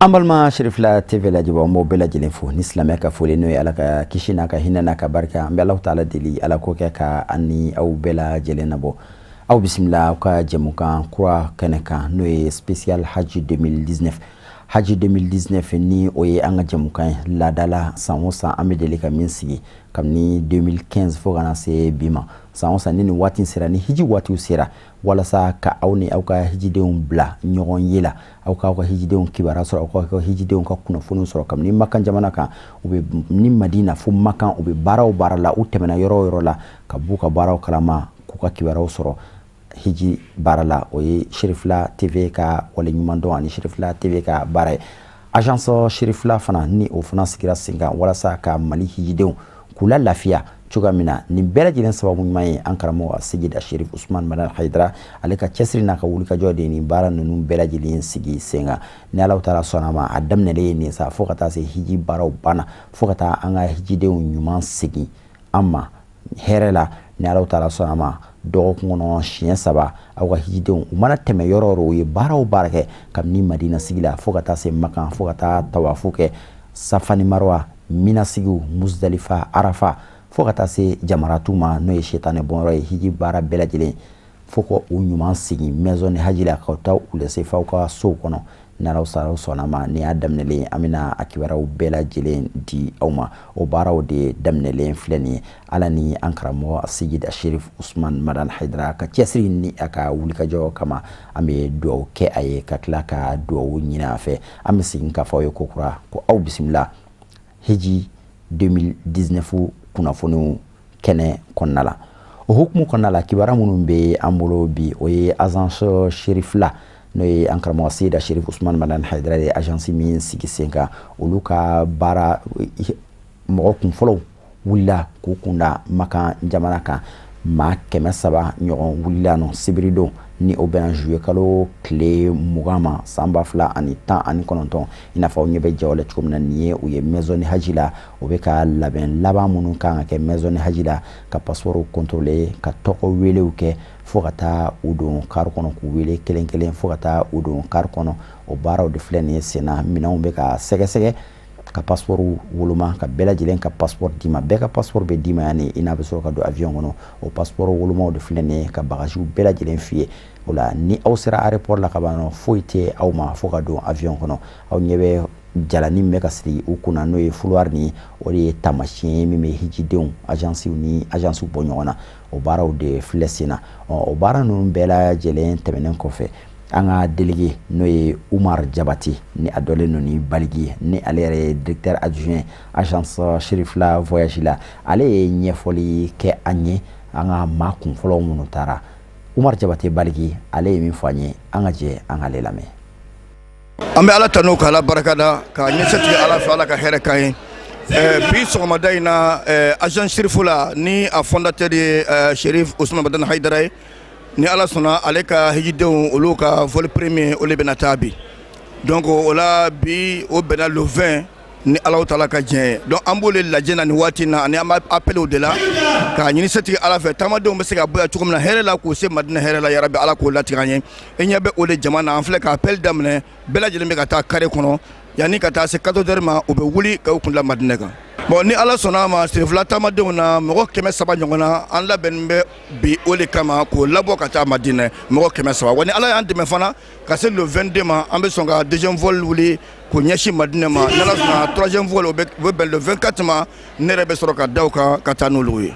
Ambalma Sherifla TV la jiba mo bela jelen fo ni silamɛ ka foli no ala ka kisi n'a ka hinɛ n'a ka barika an bɛ Allah taala deli ala ko kɛ ka ani aw bela jelen nabɔ aw bisimila aw ka jɛmukan kura kɛnɛ kan n'o ye spécial Hajj 2019 Hajj 2019 ni o ye an ka jɛmukan ladala san o san an bɛ deli ka min sigi kabini 2015 fo kana se bi ma san o san ni waati sera ni hiji waatiw sera walasa ka aw ni aw ka hijidenw bila ɲɔgɔn ye la aw ka hijidenw kibara sɔrɔ aw ka hijidenw ka kunnafoniw sɔrɔ kabini Makan jamana kan u bɛ ni Madina fo Makan u bɛ baara o baara la u tɛmɛna yɔrɔ o yɔrɔ la ka b'u ka baaraw kalama k'u ka kibaraw sɔrɔ hiji baara la o ye Sherifla TV ka wale ɲuman dɔn ani Sherifla TV ka baara ye agence Sherifla fana ni o fana sigira sen kan walasa ka Mali hijidenw k'u la lafiya cogoya min na nin bɛɛ lajɛlen sababu ɲuman ye an karamɔgɔ Seyida Sherif Usman Madan Haidara ale ka cɛsiri n'a ka wulikajɔ de nin baara ninnu bɛɛ lajɛlen sigi sen kan ni Alahu taala sɔnna ma a daminɛlen nin sa fo ka taa se hiji baaraw banna fo ka taa an ka hijidenw ɲuman segin an ma hɛrɛ la ni Alahu taala sɔnna ma dɔgɔkun kɔnɔ siɲɛ 3 aw ka hijidenw u mana tɛmɛ yɔrɔ o yɔrɔ u ye baara o baara kɛ kabini Madina sigi la fo ka taa se Makan fo ka taa tawafu kɛ Safa ni Marwa Mina sigiw Muzdalifa Arafa fo ka taa se jamaratu ma n'o ye shetane bɔnyɔrɔ ye hiji baara bɛɛ lajɛlen fo ka u ɲuman sigi maison ni haji la ka taa u lase f'aw ka sow kɔnɔ ni Alahu sɔnna ma ni y'a daminɛlen an bɛna a kibaruyaw bɛɛ lajɛlen di aw ma o baaraw de daminɛlen filɛ nin ye ala ni an karamɔgɔ Seyida Sherif Usman Madan Haidara ka cɛsiri ni a ka wulikajɔ kama an bɛ dugawu kɛ a ye ka tila ka dugawu ɲini a fɛ an bɛ segin k'a fɔ aw ye ko kura ko aw bisimila hiji 2019 kunnafoniw kɛnɛ kɔnɔna la o hukumu kɔnɔna la kibaruya minnu bɛ an bolo bi o ye agence Sherifla n'o ye an karamɔgɔ Seyida Sherif Usman Madan Haidara ye agence min sigi sen kan olu ka baara mɔgɔ kunfɔlɔw wulila k'u kunda Makan jamana kan maa 300 ɲɔgɔn wulila nɔ sibiri don ni o bɛnna juillet kalo tile 20 ma san 2019 i n'a fɔ aw ɲɛ bɛ jaw la cogo min na nin ye u ye maison ni haji la o bɛ ka labɛn laban minnu kan ka kɛ maison ni haji la ka passeport contrôler ka tɔgɔ welew kɛ fo ka taa u don kari kɔnɔ k'u wele kelen kelen fo ka taa u don kari kɔnɔ o baaraw de filɛ nin ye sen na minɛnw bɛ ka sɛgɛsɛgɛ ka passeport woloma ka bɛɛ lajɛlen ka passeport d'i ma bɛɛ ka passeport bɛ d'i ma yani i n'a bɛ sɔrɔ ka don avion kɔnɔ o passeport wolomaw de filɛ nin ye ka bagages bɛɛ lajɛlen f'i ye o la ni aw sera aéroport la ka ban nɔ foyi tɛ aw ma fo ka don avion kɔnɔ aw ɲɛ bɛ jalani min bɛ ka siri u kunna n'o ye fouloir ni o de ye taamasiyɛn min bɛ hijidenw agences ni agences bɔ ɲɔgɔn na o baaraw de filɛ sen na o baara ninnu bɛɛ lajɛlen tɛmɛnen kɔfɛ an ka délégué n'o ye Umar Jabati ni a dɔlen don ni Baligi ni ale yɛrɛ ye directeur adjoint agence Sherifla voyage la ale ye ɲɛfɔli kɛ an ye an ka maa kunfɔlɔw minnu taara Umar Jabati Baligi ale ye min fɔ an ye an ka jɛ an k'ale lamɛn. An bɛ ala tanu k'ala barikada ka ɲɛsɛtigi ala fɛ ala ka hɛrɛ k'an ye bi sɔgɔmada in na agence Sherifla ni a fondateur ye Sherif Usman Madan Haidara ye ni ala sɔnna ale ka hijidenw olu ka vol premier olu bɛna taa bi donc o la bi o bɛnna le 20 ni Alahu taala ka diɲɛ donc an b'olu lajɛ na ni waati na ani an b'a appelé o de la k'a ɲini setigi ala fɛ taamadenw bɛ se ka bɔ yan cogo min na hɛrɛ la k'u se Madina hɛrɛ la yarabi ala k'o latigɛ an ye e ɲɛ bɛ o de jama na an filɛ ka appel daminɛ bɛɛ lajɛlen bɛ ka taa carré kɔnɔ yanni ka taa se 14h ma u bɛ wuli ka u kun da Madina kan bon ni ala sɔnna ma Sherifla taamadenw na mɔgɔ 300 ɲɔgɔn na an labɛnnen bɛ bi o de kama k'o labɔ ka taa Madina mɔgɔ 300 wa ni ala y'an dɛmɛ fana ka se le 22 ma an bɛ sɔn ka deuxième vol wuli k'o ɲɛsin Madina ma ni ala sɔnna troisième vol o bɛ bɛn le 24 ma ne yɛrɛ bɛ sɔrɔ ka da o kan ka taa n'olu ye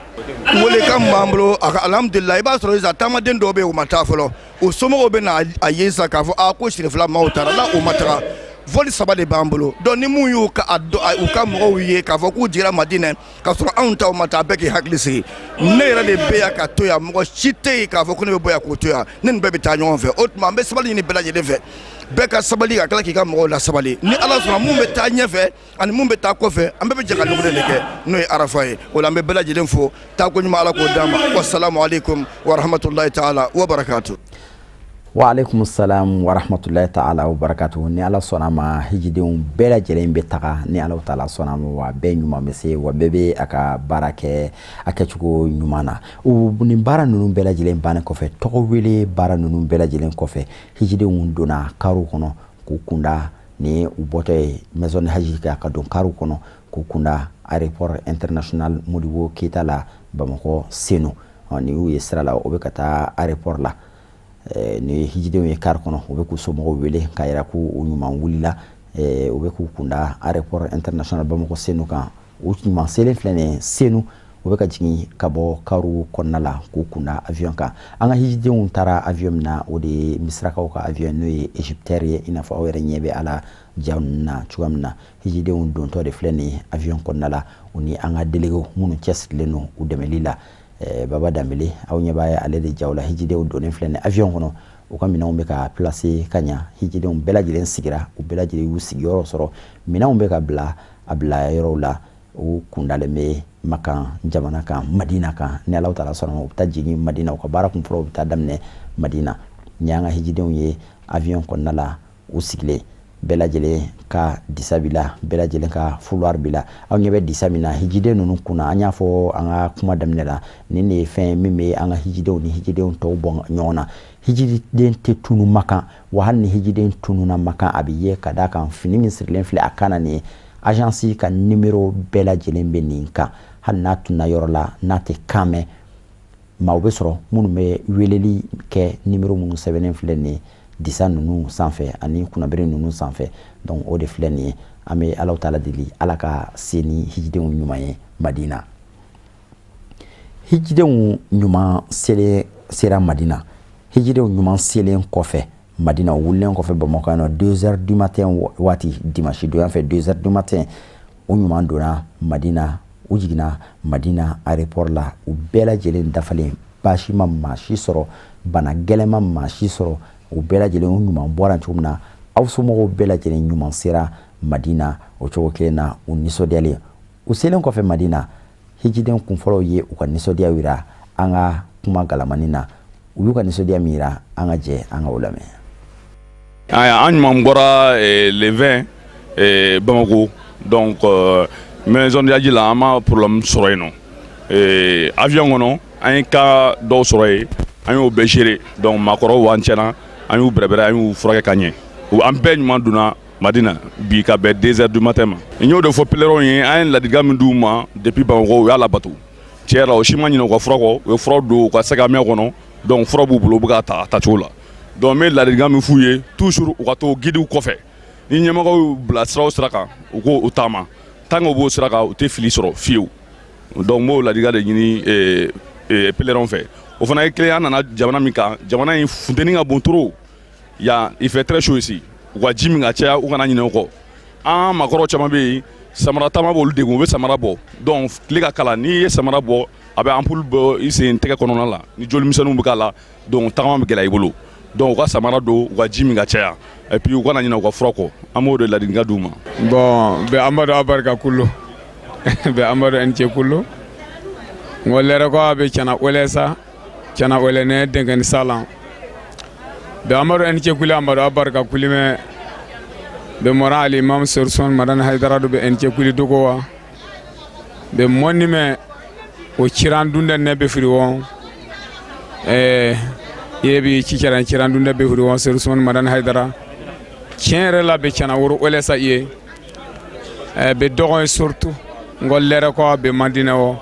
welekan min b'an bolo alhamdulilayi i b'a sɔrɔ sisan taamaden dɔw bɛ yen u ma taa fɔlɔ o somɔgɔw bɛ na a ye sisan k'a fɔ ko Sherifla maaw taara la o ma taga vol 3 de b'an bolo donc ni mun y'u ka mɔgɔw ye k'a fɔ k'u jigira Madina k'a sɔrɔ anw taw ma taa bɛɛ k'i hakili sigi ne yɛrɛ de bɛ yan ka to yan mɔgɔ si tɛ yen k'a fɔ ko ne bɛ bɔ yan k'o to yan ne nin bɛɛ bɛ taa ɲɔgɔn fɛ o tuma an bɛ sabali ɲini bɛɛ lajɛlen fɛ bɛɛ ka sabali ka tila k'i ka mɔgɔw la sabali ni ala sɔnna mun bɛ taa ɲɛfɛ ani mun bɛ taa kɔfɛ an bɛɛ bɛ jɛ ka ɲɔgɔn de kɛ n'o ye Arafa ye o la an bɛ bɛɛ lajɛlen fo taako ɲuman ala k'o d'an ma wassalamu alaikum wa rahmatulahi taala wa barakatuh. Wa alaikum salam wa rahmatulahi ta'ala wa barakatuhu ni ala sɔnna ma hijidenw bɛɛ lajɛlen bɛ taga ni Alahu taala sɔnna ma wa bɛɛ ɲuman bɛ se wa bɛɛ bɛ a ka baara kɛ a kɛcogo ɲuman na nin baara ninnu bɛɛ lajɛlen bannen kɔfɛ tɔgɔ wele baara ninnu bɛɛ lajɛlen kɔfɛ hijidenw donna kariw kɔnɔ k'u kunda ni u bɔtɔ ye maison haji ka don karu kɔnɔ k'u kunda aéroport international Modibo Keita la Bamako Senu ni u ye sira la o bɛ ka taa aéroport la ni hijidenw ye car kɔnɔ u bɛ k'u somɔgɔw wele k'a yira k'u ɲuman wulila u bɛ k'u kunda aéroport international Bamako Senu kan u ɲuman selen filɛ nin ye Senu u bɛ ka jigin ka bɔ karu kɔnɔna la k'u kunda avion kan an ka hijidenw taara avion min na o de ye misirakaw ka avion n'o ye Egyptair ye i n'a fɔ aw yɛrɛ ɲɛ bɛ ala jaw na cogoya min na hijidenw dontɔ de filɛ nin ye avion kɔnɔna la u ni an ka délégués minnu cɛsirilen don u dɛmɛli la Baba Dambele aw ɲɛ b'a ye ale de jaw la hijidenw donnen filɛ nin avion kɔnɔ u ka minɛnw bɛ ka placer ka ɲa hijidenw bɛɛ lajɛlen sigira u bɛɛ lajɛlen y'u sigiyɔrɔ sɔrɔ minɛnw bɛ ka bila a bila yɔrɔw la u kundalen bɛ Makan jamana kan Madina kan ni Alahu Taala sɔnna u bɛ taa jigin Madina u ka baara kun fɔlɔ u bɛ taa daminɛ Madina ni an ka hijidenw ye avion kɔnɔna la u sigilen bɛɛ lajɛlen ka disa b'i la bɛɛ lajɛlen ka fouloir b'i la aw ɲɛ bɛ disa min na hijiden ninnu kunna an y'a fɔ an ka kuma daminɛ la nin de ye fɛn min bɛ an ka hijidenw ni hijidenw tɔw bɔ ɲɔgɔn na hijiden tɛ tunu Makan wa hali ni hijiden tununa Makan a bɛ ye ka d'a kan fini min sirilen filɛ a kan na nin ye agence ka numéro bɛɛ lajɛlen bɛ nin kan hali n'a tunna yɔrɔ la n'a tɛ kan mɛn maaw bɛ sɔrɔ minnu bɛ weleli kɛ numéro minnu sɛbɛnnen filɛ nin ye disa ninnu sanfɛ ani kunnabere ninnu sanfɛ donc o de filɛ nin ye an bɛ Alahu Taala deli Ala ka se ni hijidenw ɲuman ye Madina hijidenw ɲuman sera Madina hijidenw ɲuman selen kɔfɛ Madina wulilen kɔfɛ Bamako yan 2h du matin waati dimanche doyan fɛ 2h du matin u ɲuman donna Madina u jiginna Madina aéroport la u bɛɛ lajɛlen dafalen baasi ma maa si sɔrɔ bana gɛlɛnma maa si sɔrɔ u bɛɛ lajɛlen u ɲuman bɔra cogo min na aw somɔgɔw bɛɛ lajɛlen ɲuman sera Madina o cogo kelen na u nisɔndiyalen u selen kɔfɛ Madina hijiden kunfɔlɔw ye u ka nisɔndiya yira an ka kuma galamani na u y'u ka nisɔndiya min yira an ka jɛ an ka o lamɛn. An ɲuman bɔra le 20 Bamako donc maison de haji la an ma problème sɔrɔ yen nɔ avion kɔnɔ an ye cas dɔw sɔrɔ yen an y'o bɛɛ gérer donc maakɔrɔw b'an cɛna an y'u bɛrɛbɛrɛ an y'u furakɛ ka ɲɛ an bɛɛ ɲuman donna Madina bi ka bɛn 2h du matin ma n y'o de fɔ pèlerins ye an ye ladilikan min d'u ma depuis Bamako u y'a labato tiɲɛ yɛrɛ la o si ma ɲinɛ u ka fura kɔ u ye fura don u ka sagamɛ kɔnɔ donc fura b'u bolo u bɛ k'a ta a tacogo la donc n bɛ ladilikan min f'u ye toujours u ka to guides kɔfɛ ni ɲɛmɔgɔw y'u bila sira o sira kan u k'o taama tant que u b'o sira kan u tɛ fili sɔrɔ fiyewu donc n b'o ladilikan de ɲini pèlerins fɛ o fana ye kelen an nana jamana min kan jamana in funteni ka bon trop il fait très chaud ici u ka ji min ka caya u kana ɲinɛ o kɔ an maakɔrɔw caman bɛ yen samara taama b'olu degun u bɛ samara bɔ donc tile ka kalan n'i ye samara bɔ a bɛ ampoule bɔ i sen tɛgɛ kɔnɔna la ni jolimisɛnninw bɛ k'a la donc tagama bɛ gɛlɛya i bolo donc u ka samara don u ka ji min ka caya et puis u kana ɲinɛ u ka fura kɔ an b'o de ladilikan d'u ma. bon bɛ amadu abarika kulu bɛ amadu ɛnce kulu n ko lɛrɛ ko a bɛ cɛna wɛlɛ sa cɛna wɛlɛ ne denkɛni salan bɛ amadu ɛnce kulu amadu abarika kulu mɛ bɛ mɔra ali imam sɔrɔsɔn madan haidara do bɛ ɛnce kulu dogo wa bɛ mɔni mɛ o ciran dunda ne bɛ firi wɔn ye bi cicaran ciran dunda bɛ firi wɔn sɔrɔsɔn madan haidara tiɲɛ yɛrɛ la bɛ cɛna woro wɛlɛ sa ye bɛ dɔgɔn ye surtout n ko lɛrɛ ko a bɛ Madina wɔ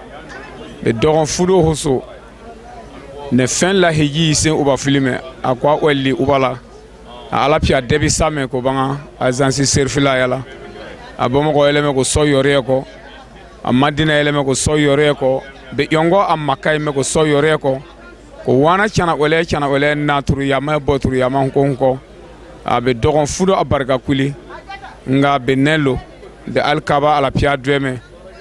bɛ dɔgɔn fudo hoso ne fɛn la hiji sen uba filime a ko a wɛli uba la a ala pia debi same ko banga agence serfila yala a Bamako yɛlɛmɛ ko sɔ yɔrɔ kɔ a Madina yɛlɛmɛ ko sɔ yɔrɔ kɔ bɛ yɔngɔ a Maka yɛlɛmɛ ko sɔ yɔrɔ kɔ ko wana cana wɛlɛ na turu yama bɔ turu yama nkɔ a bɛ dɔgɔn fudo a barika kuli nga bɛ nelo bɛ alikaba ala pia dwɛmɛ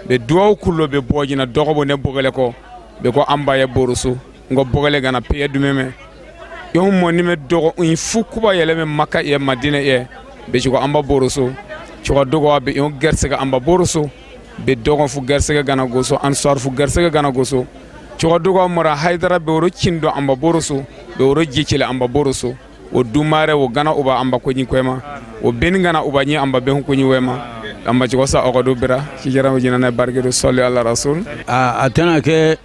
bɛ duwawu kulo bɛ bɔ jina dɔgɔ bo ne bɔgɛlɛ kɔ bɛ ko an ba ye boroso ngo bɔgɛlɛ gana pia dumɛmɛ yon mɔni mɛ dɔgɔ in fu kuba yɛlɛmɛ Maka ye Madina ye bɛ ko an ba boroso cogo dogo bɛ yon gɛrsɛgɛ an ba boroso bɛ dɔgɔn fu gɛrsɛgɛ gana goso ansar fu gɛrsɛgɛ gana goso cogo dogo mara haidara bɛ woro cindo an ba boroso bɛ woro jicile an ba boroso o dumare o gana uba an ba koɲi kwema o beni gana uba ɲi an ba bɛn koɲi wɛma an ba cogo sa ɔgɔdo bira kijara jina na barke do sɔli ala rasul a tɛna kɛ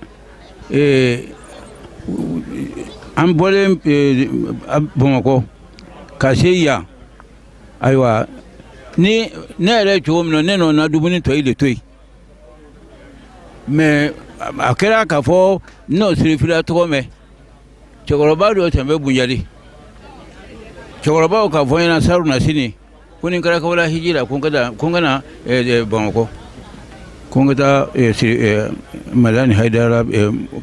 an bɔlen Bamakɔ ka se yan ayiwa ni ne yɛrɛ cogo min na ne nana dumuni tɔ de to yen mais a kɛra k'a fɔ n'o sirifila tɔgɔ mɛn cɛkɔrɔba dɔ tun bɛ bunjali cɛkɔrɔbaw k'a fɔ n ɲɛna saru na sini ko ni n kɛra kabala hiji la ko n ka na bamakɔ ko n ka taa madani hayidara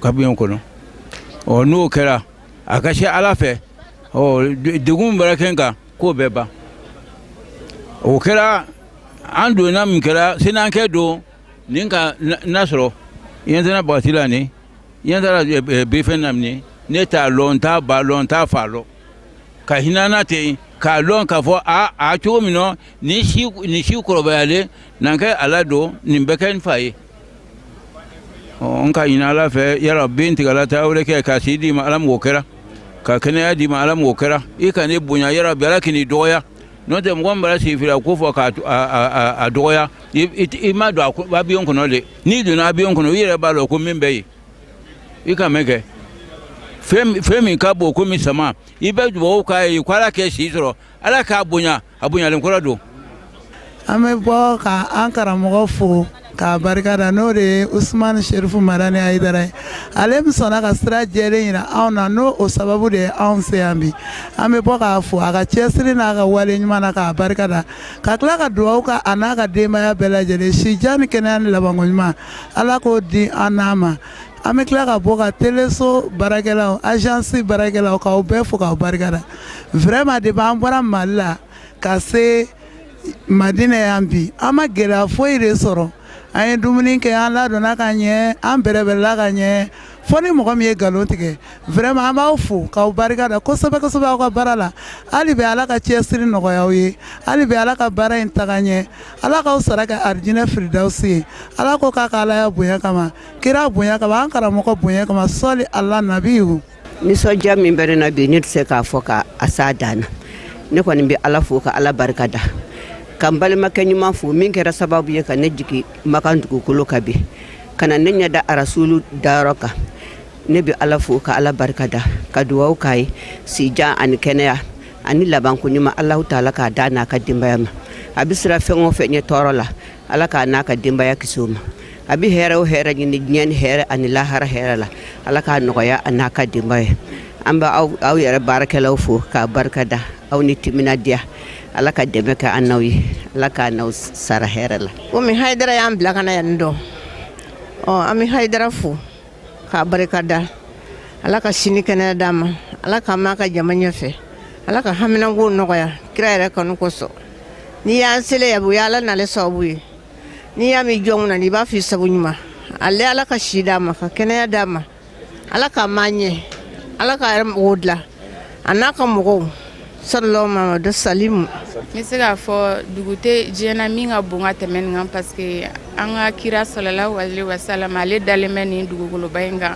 kabiyɔn kɔnɔ ɔ n'o kɛra a ka se ala fɛ degun min bɔra kɛ n kan k'o bɛɛ ban o kɛra an donna min kɛra sinankɛ don nin ka n'a sɔrɔ yen tɛna bagati la ni yen taara bifɛn na ni ne t'a lɔn n t'a ba lɔn n t'a fa lɔn ka hinana ten k'a lɔn k'a fɔ a cogo min na nin si kɔrɔbayalen n'an kɛ ala don nin bɛ kɛ n fa ye n ka ɲini ala fɛ yala bin tigɛla taa wɛrɛ kɛ ka si d'i ma ala m'o kɛra ka kɛnɛya d'i ma ala m'o kɛra i ka ne bonya yala bi ala k'i ni dɔgɔya n'o tɛ mɔgɔ min b'a sifira ko fɔ k'a dɔgɔya i ma don avion kɔnɔ de n'i donna avion kɔnɔ i yɛrɛ b'a dɔn ko min bɛ yen i ka mɛn kɛ fɛn min ka bon komi sama i bɛ dugawu k'a ye ko ala kɛ si sɔrɔ ala k'a bonya a bonyalen kɔrɔ don. an bɛ bɔ ka an karamɔgɔ fo k'a barikada n'o de ye usumani sherifu madani hayidara ye ale min sɔnna ka sira jɛlen yira anw na n'o o sababu de ye anw se yan bi an bɛ bɔ k'a fo a ka cɛsiri n'a ka wale ɲuman na k'a barikada ka tila ka dugawu kɛ a n'a ka denbaya bɛɛ lajɛlen sijan ni kɛnɛya ni labanko ɲuman ala k'o di an n'a ma an bɛ tila ka bɔ ka teleso baarakɛlaw agence baarakɛlaw k'aw bɛɛ fo k'aw barikada vraiment depuis an bɔra mali la ka se madina yan bi an ma gɛlɛya foyi de sɔrɔ an ye dumuni kɛ an ladonna ka ɲɛ an bɛrɛbɛrɛla ka ɲɛ fo ni mɔgɔ min ye nkalon tigɛ vraiment an b'aw fo k'aw barikada kosɛbɛ kosɛbɛ aw ka baara la hali bi ala ka cɛsiri nɔgɔya aw ye hali bi ala ka baara in taga ɲɛ ala k'aw sara kɛ arijinɛ firidawusi ye ala ko k'a ka alaya bonya kama kira bonya kama an karamɔgɔ bonya kama sɔli ala nabiyu. nisɔndiya min bɛ ne na bi ne tɛ se k'a fɔ k'a s'a dan na ne kɔni bɛ ala fo ka ala barikada ka n balimakɛ ɲuman fo min kɛra sababu ye ka ne jigi makan dugukolo kan bi ka na ne ɲɛ da arasulu dayɔrɔ kan ne bɛ ala fo ka ala barikada ka dugawu k'a ye sijan ani kɛnɛya ani labanko ɲuman alahu taala k'a da n'a ka denbaya ma a bɛ sira fɛn o fɛn ɲɛ tɔɔrɔ la ala k'a n'a ka denbaya kisi o ma a bɛ hɛrɛ o hɛrɛ ɲini diɲɛ ni hɛrɛ ani lahara hɛrɛ la ala k'a nɔgɔya a n'a ka denbaya an bɛ aw yɛrɛ baarakɛlaw fo k'a barikada aw ni timinadiya ala ka dɛmɛ kɛ an n'aw ye ala k'a n'aw sara hɛrɛ la. komi hayidara y'an bila ka na yan dɔn an bɛ hayidara fo k'a barikada ala ka sini kɛnɛya d'a ma ala k'a mɛn a ka jama ɲɛfɛ ala ka haminako nɔgɔya kira yɛrɛ kanu kosɔn n'i y'an sele yabi o ye ala n'ale sababu ye n'i y'a min jɔn na n'i b'a f'i sago ɲuman ale ala ka si d'a ma ka kɛnɛya d'a ma ala k'a mɛn ɲɛ ala k'a yɛrɛ mɔgɔw dilan a n'a ka mɔgɔw sallallahu mamadu salimu. n bɛ se k'a fɔ dugu tɛ diɲɛ na min ka bon ka tɛmɛ nin kan parce que an ka kira sallallahu alaihi wasallam ale dalen bɛ nin dugukoloba in kan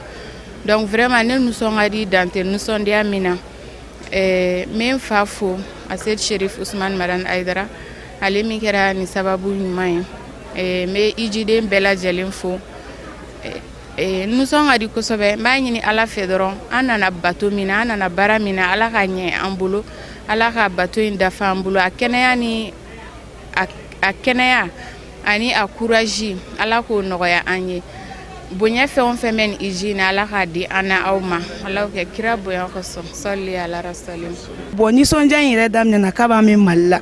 donc vraiment ne nisɔn ka di dante nisɔndiya min na n bɛ n fa fo Ased Sherif Usman Madani Hayidara ale min kɛra nin sababu ɲuman ye n bɛ ijiden bɛɛ lajɛlen fo nisɔn ka di kosɛbɛ n b'a ɲini ala fɛ dɔrɔn an nana bato min na an nana baara min na ala ka ɲɛ an bolo ala ka bato in dafa an bolo a kɛnɛya ni a kɛnɛya ani a courage ala k'o nɔgɔya an ye bonya fɛn o fɛn bɛ nin iji na ala k'a di an n'aw ma ala kɛ kira bonya kosɔn sɔli ala rasalim. bon nisɔndiya in yɛrɛ daminɛna k'a b'an bɛ mali la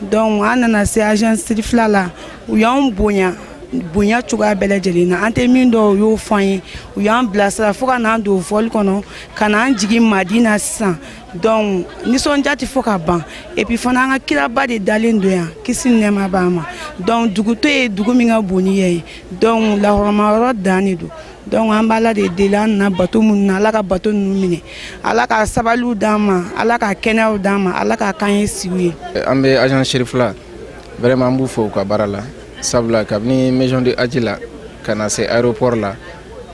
donc an nana se agence fila la u y'anw bonya cogoya bɛɛ lajɛlen na an tɛ min dɔn u y'o fɔ an ye u y'an bilasira fo ka n'an don vɔli kɔnɔ ka n'an jigin madina sisan donc nisɔndiya tɛ fɔ ka ban et puis fana an ka kiraba de dalen don yan kisi ni nɛɛma b'a ma donc dugu to ye dugu min ka bon ni ye donc lahɔrɔmayɔrɔ dan de don donc an b'ala de deli an nana bato minnu na ala ka bato ninnu minɛ ala ka sabaliw d'an ma ala ka kɛnɛyaw d'an ma ala ka k'an ye siw ye. an bɛ agence sherifula vraiment an b'u fo u ka baara la sabula kabini maison de aji la ka na se aéroport la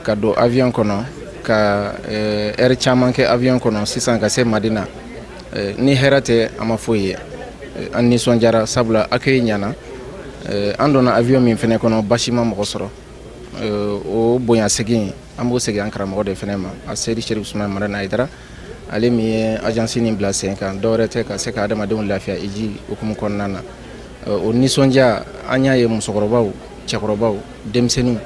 ka don avion kɔnɔ ka heure caman kɛ avion kɔnɔ sisan ka se madina ni hɛrɛ tɛ an ma foyi ye an nisɔndiyara sabula accueil ɲana an donna avion min fɛnɛ kɔnɔ basi ma mɔgɔ sɔrɔ o bonya segin an b'o segin an karamɔgɔ de fɛnɛ ma Ased Sherif Usman Madani Hayidara ale min ye agence nin bila sen kan dɔwɛrɛ tɛ ka se ka adamadenw lafiya iji hukumu kɔnɔna na o nisɔndiya an y'a ye musokɔrɔbaw cɛkɔrɔbaw denmisɛnninw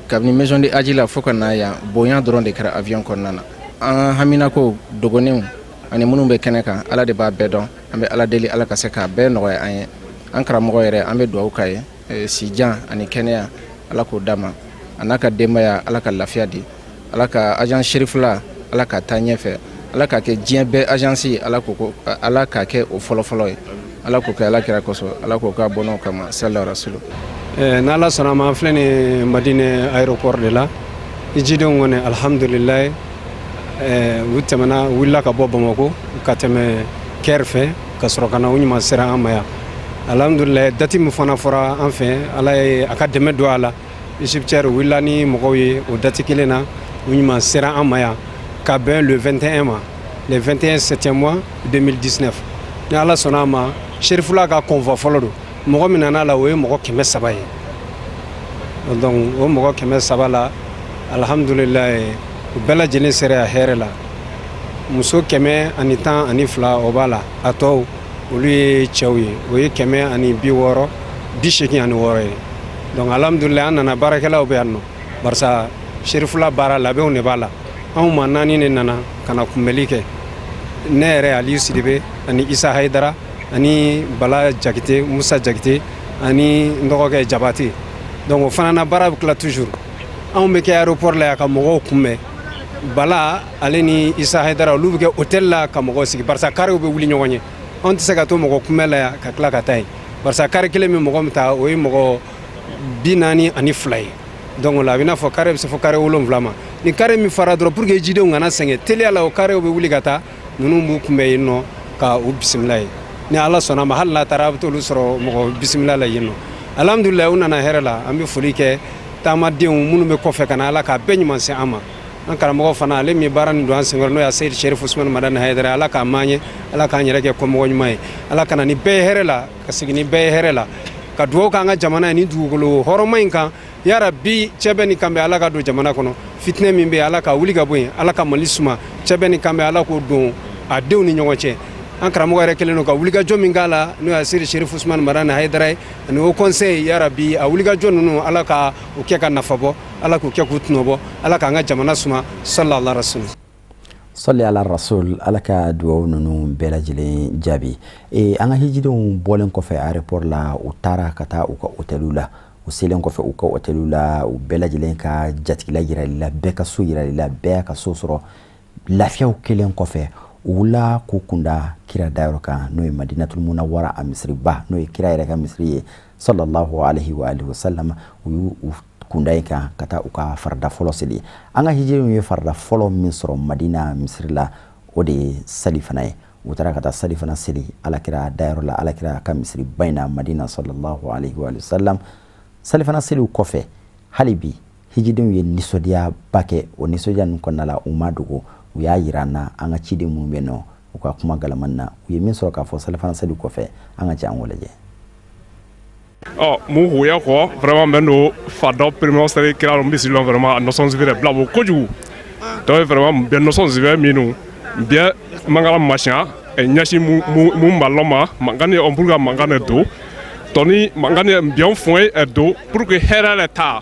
kabini maison de aji la fo ka n'a yan bonya dɔrɔn de kɛra avion kɔnɔna na an haminako dɔgɔninw ani minnu bɛ kɛnɛ kan ala de b'a bɛɛ dɔn an bɛ ala deli ala ka se k'a bɛɛ nɔgɔya an ye an karamɔgɔ yɛrɛ an bɛ dugawu k'a ye sijan ani kɛnɛya ala k'o d'a ma a n'a ka denbaya ala ka lafiya di ala ka agence sherifula ala ka taa ɲɛfɛ ala ka kɛ diɲɛ bɛɛ agence ye ala ka kɛ o fɔlɔfɔlɔ ye ala k'o kɛ ala kira kosɔn ala k'o k'a bɔnnaw kama sallallahu rasulu n'ala sɔnna ma an filɛ nin madine aéroport de la i jidenw kɔni alhamdulilayi u tɛmɛna wulila ka bɔ bamako ka tɛmɛ kɛr fɛ ka sɔrɔ ka na u ɲuman sera an ma yan alhamdulilayi dati min fana fɔra an fɛ ala ye a ka dɛmɛ don a la égyptière wulila ni mɔgɔw ye o dati kelen na u ɲuman sera an ma yan ka bɛn le 21 ma le 21 septième mois 2019 ni ala sɔnna a ma sherifula ka convoi fɔlɔ don mɔgɔ min nana la o ye mɔgɔ 300 ye donc o mɔgɔ 300 la alhamdulilayi u bɛɛ lajɛlen sera a hɛrɛ la muso 112 o b'a la a tɔw olu ye cɛw ye o ye 160 86 ye donc alhamdulilayi an nana baarakɛlaw bɛ yan nɔ barisa sherifula baara labɛnw de b'a la anw ma 4 de nana ka na kunbɛli kɛ ne yɛrɛ Aliyu Sidibe ani Isa Hayidara ani Bala Jakite Musa Jakite ani n dɔgɔkɛ Jabate donc o fana na baara bɛ tila toujours anw bɛ kɛ aéroport la yan ka mɔgɔw kunbɛn Bala ale ni Isa Hayidara olu bɛ kɛ hôtel la ka mɔgɔw sigi barisa karew bɛ wuli ɲɔgɔn ye anw tɛ se ka to mɔgɔ kunbɛn la yan ka tila ka taa yen barisa kare kelen min mɔgɔ min ta o ye mɔgɔ 42 ye donc la a bɛ n'a fɔ kare bɛ se fɔ kare 7 ma ni kare min fara dɔrɔn pour que jidenw kana sɛgɛn teliya la o karew bɛ wuli ka taa ninnu b'u kunbɛn yen nɔ ka u bisimila ye ni ala sɔnna ma hali n'a taara a bɛ t'olu sɔrɔ mɔgɔ bisimila la yen nɔ alhamdulilayi u nana hɛrɛ la an bɛ foli kɛ taamadenw minnu bɛ kɔfɛ ka na ala k'a bɛɛ ɲuman se an ma an karamɔgɔ fana ale min ye baara nin don an senkɔrɔ n'o ye Seydi Sherif Usmane Madani Hayidara ala k'a m'an ye ala k'an yɛrɛ kɛ kɔmɔgɔ ɲuman ye ala ka na ni bɛɛ ye hɛrɛ la ka segin ni bɛɛ ye hɛrɛ la ka dugawu k'an ka jamana ye ni dugukolo hɔrɔnma in kan yara bi cɛ bɛ nin kan bɛ ala ka don jamana kɔnɔ fitinɛ min bɛ ala ka wuli ka bɔ yen ala ka Mali suma cɛ bɛ nin kan bɛ ala k'o don a denw ni ɲɔgɔn cɛ an karamɔgɔ yɛrɛ kelen don ka wulikajɔ min k'a la n'o ye Seydi Sherif Usmane Madani Hayidara ye ani o conseil yara bi a wulikajɔ ninnu ala ka o kɛ ka nafa bɔ ala k'o kɛ k'u tɔnɔbɔ ala k'an ka jamana suma sallallahu rasul salli ala rasul ala ka duwawu ninnu bɛɛ lajɛlen jaabi an ka hijidenw bɔlen kɔfɛ aéroport la u taara ka taa u ka hôteliw la u selen kɔfɛ u ka hôteliw la u bɛɛ lajɛlen ka jatigila yirali la bɛɛ ka so yirali la bɛɛ ka so sɔrɔ lafiyaw kelen kɔfɛ u wula k'u kunda kira dayɔrɔ kan n'o ye Madinatul Munawwara a misiriba n'o ye kira yɛrɛ ka misiri ye sallallahu alaihi wa alihi wasallam u y'u kunda yen kan ka taa u ka farida fɔlɔ seli an ka hijidenw ye farida fɔlɔ min sɔrɔ Madina misiri la o de ye sali fana ye u taara ka taa sali fana seli alakira dayɔrɔ la alakira ka misiriba in na Madina sallallahu alaihi wa sallam sali fana seliw kɔfɛ hali bi hijidenw ye nisɔndiyaba kɛ o nisɔndiya ninnu kɔnɔna la u ma dogo u y'a yira an na an ka ciden minnu bɛ yen nɔ u ka kuma galaman na u ye min sɔrɔ k'a fɔ salifana seliw kɔfɛ an ka cɛ an lajɛ. Mun hoya kɔ vraiment bɛ don fadɔ premier seli kira n bisi lɔn vraiment a nɔsɔn sivɛ bila o kojugu donc vraiment bɛ nɔsɔn sivɛ minnu bɛ mangala masiya ɲɛsin mun b'a lɔn ma mankan ni on pour que mankan de don tɔni mankan ni bien fɔn ye don pour que hɛrɛ le ta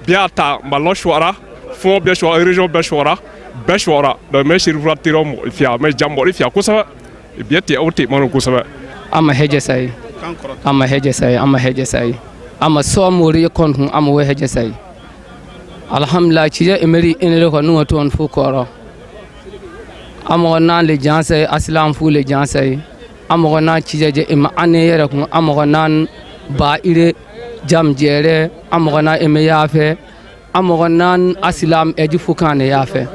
bien ta b'a lɔn suwara fɔn bɛɛ suwara région bɛɛ suwara bɛɛ suwara donc mɛ sirifura teri mɔgɔ fiya mɛ jan mɔgɔ fiya kosɛbɛ bien tɛ o tɛ mɔni kosɛbɛ. an ma hɛjɛ sayi an ma hɛjɛ sayi an ma hɛjɛ sayi an ma sɔn mori ye kɔntun an ma wɛ hɛjɛ sayi alhamdulilah cijɛ emeri enere kɔ n'o tɔn fo kɔrɔ an mɔgɔ n'an le jan sayi asilan fu le jan sayi an mɔgɔ n'an cijɛ jɛ ema an ne yɛrɛ kun an mɔgɔ n'an ba ire jam jɛrɛ an mɔgɔ n'an eme yafɛ an mɔgɔ n'an asilam ɛji fu kan ne yafɛ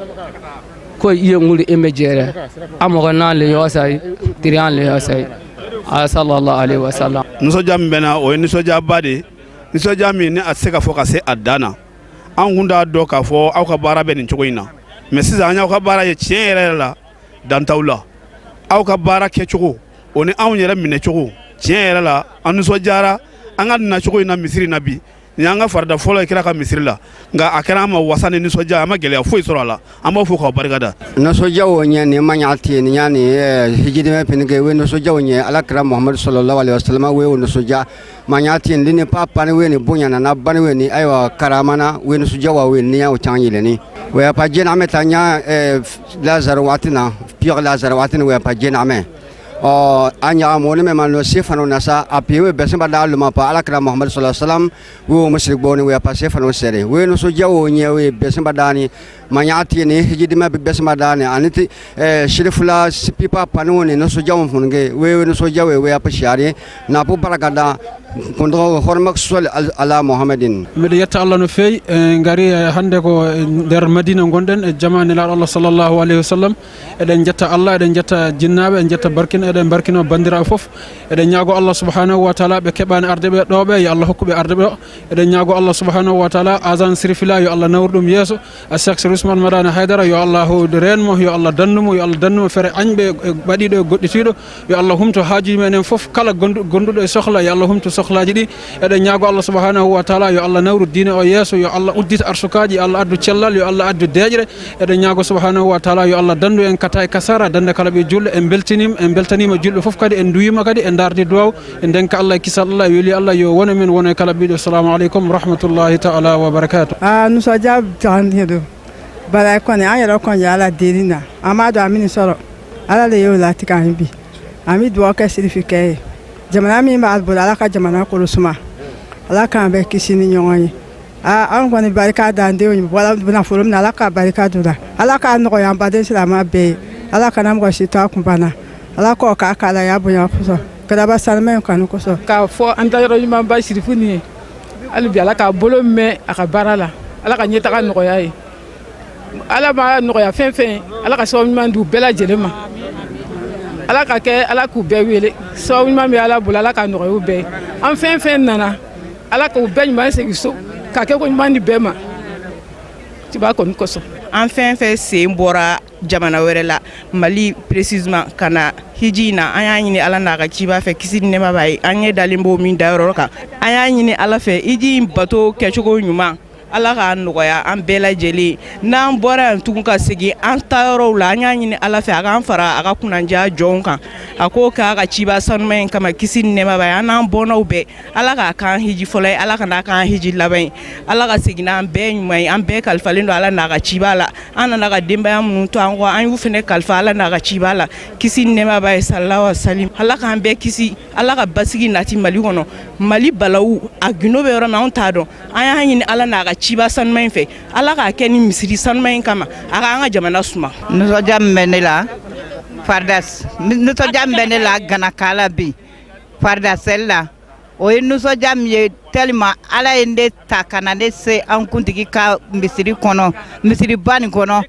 ko iye ŋuli eme jɛrɛ an mɔgɔ n'an le yɔ sayi tiri an le yɔ sayi sallallahu alaihi wasallam. Nisɔndiya min bɛ na o ye nisɔndiyaba de ye nisɔndiya min ni a tɛ se ka fɔ ka se a dan na an kun t'a dɔn k'a fɔ aw ka baara bɛ nin cogo in na mais sisan an y'aw ka baara ye tiɲɛ yɛrɛ la dan t'aw la aw ka baara kɛcogo o ni anw yɛrɛ minɛcogo tiɲɛ yɛrɛ la an nisɔndiyara an ka nacogo in na misiri in na bi ni an ka farida fɔlɔ ye kira ka misiri la nka a kɛra an ma wasa ni nisɔndiya an ma gɛlɛya foyi sɔrɔ a la an b'aw fo k'aw barikada. nisɔndiya o ɲɛ nin ma ɲa ten nin y'a ni hijidimɛ pinike we nisɔndiya o ɲɛ ala kira muhamadu sallallahu alaihi wasallam we o nisɔndiya ma ɲa ten ni pa pani we ni bonya na bani we ni ayiwa karamana we nisɔndiya wa we ni y'o can yɛlɛni we pa jɛn an bɛ taa ɲa lazare waati na piyɔg lazare waati ni we pa jɛn an bɛ anya moni me mano sefano nasa apiwe besemba daluma pa alakra muhammad sallallahu alaihi wasallam wo mushrik boni we pa sefano sere we no so jawo nyewe besemba dani manyati ni hijidima besemba dani aniti shirifula pipa panoni no so jawo funge we no so jawe we pa shari na po barakada kondo hormak sol ala muhammadin mede yetta allah no fey ngari hande ko der madina gonden e jamani la allah sallallahu alaihi wasallam eden jetta allah eden jetta jinnabe en jetta barkin eden barkino bandira fof eden nyaago allah subhanahu wa taala be kebani arde be do be ya allah hokkube arde be eden nyaago allah subhanahu wa taala azan sirfila yo allah nawrdum yeso Cheikh Ousmane Madani Haydara yo allah de renmo yo allah dannumo yo allah dannumo fere añbe badido godditido yo allah humto haaji menen fof kala gondudo e sohla yo allah humto sohlaaji di eden nyaago allah subhanahu wa taala yo allah nawru diine o yeso yo allah uddita arsukaji allah addu cellal yo allah addu deejre eden nyaago subhanahu wa taala yo allah dandu en kata e kasara dande kala be julle en beltanima julbe fof kadi en duyima kadi en darde duwaw en denka allah kisal allah weli allah yo wona men wona kala bido assalamu alaikum rahmatullahi ta'ala wa barakatuh nous sommes déjà dans le balai kon ya yaro kon ya la derina amado amini soro ala le yo la tikambi ami duwa ka sirifike jamana mi ma albula ala ka jamana ko suma ala ka be kisini nyonyi an kon barika da nde wala buna forum na ala ka barika dura ala ka no ya baden silama be ala ka nam ko sita kumbana ala ko ka kala ya bunya kuso kada ba salmen kan ko so ka fo an da yoro ma ba sirifuni ali bi ala ka bolo me aka barala ala ka nyeta ka no ya yi ala ma no ya fen ala ka so man du bela jelema ala ka ke ala ku be wele so man mi ala bula ala ka no yo be an fen nana ala ka be ma se so ka ke ko man di be ma ti ba ko ko so an fen se mbora jamana wɛrɛ la Mali précisément kana hijina an y'a ɲini ala n'a ka ciba fɛ kisi ni nɛɛma b'a ye an ye dalen b'o min dayɔrɔ kan an y'a ɲini ala fɛ hiji bato kɛcogo ɲuman ala k'a nɔgɔya an bɛɛ lajɛlen n'an bɔra yan tugun ka segin an taayɔrɔw la an y'a ɲini ala fɛ a k'an fara a ka kunnandiya jɔnw kan a k'o k'a ka ciba sanuman in kama kisi ni nɛɛma b'a ye an n'an bɔnnaw bɛɛ ala k'a k'an hiji fɔlɔ ye ala kana k'an hiji laban ye ala ka segin n'an bɛɛ ɲuman ye an bɛɛ kalifalen don ala n'a ka ciba la an nana ka denbaya minnu to an kɔ an y'u fɛnɛ kalifa ala n'a ka ciba la kisi ni nɛɛma b'a ye sallallahu alaihi wasallam ala k'an bɛɛ kisi ala ka basigi nati Mali kɔnɔ Mali balawu a gindo bɛ yɔrɔ min an t'a dɔn an y'a ɲini ala n'a ka ciba sanuman in fɛ ala k'a kɛ ni misiri sanuman in kama a k'an ka jamana suma nisɔndiya min bɛ ne la fardas nisɔndiya min bɛ ne la ganakala bi fardasɛli la o ye nisɔndiya min ye tellement ala ye ne ta ka na ne se an kuntigi ka misiri kɔnɔ misiriba nin kɔnɔ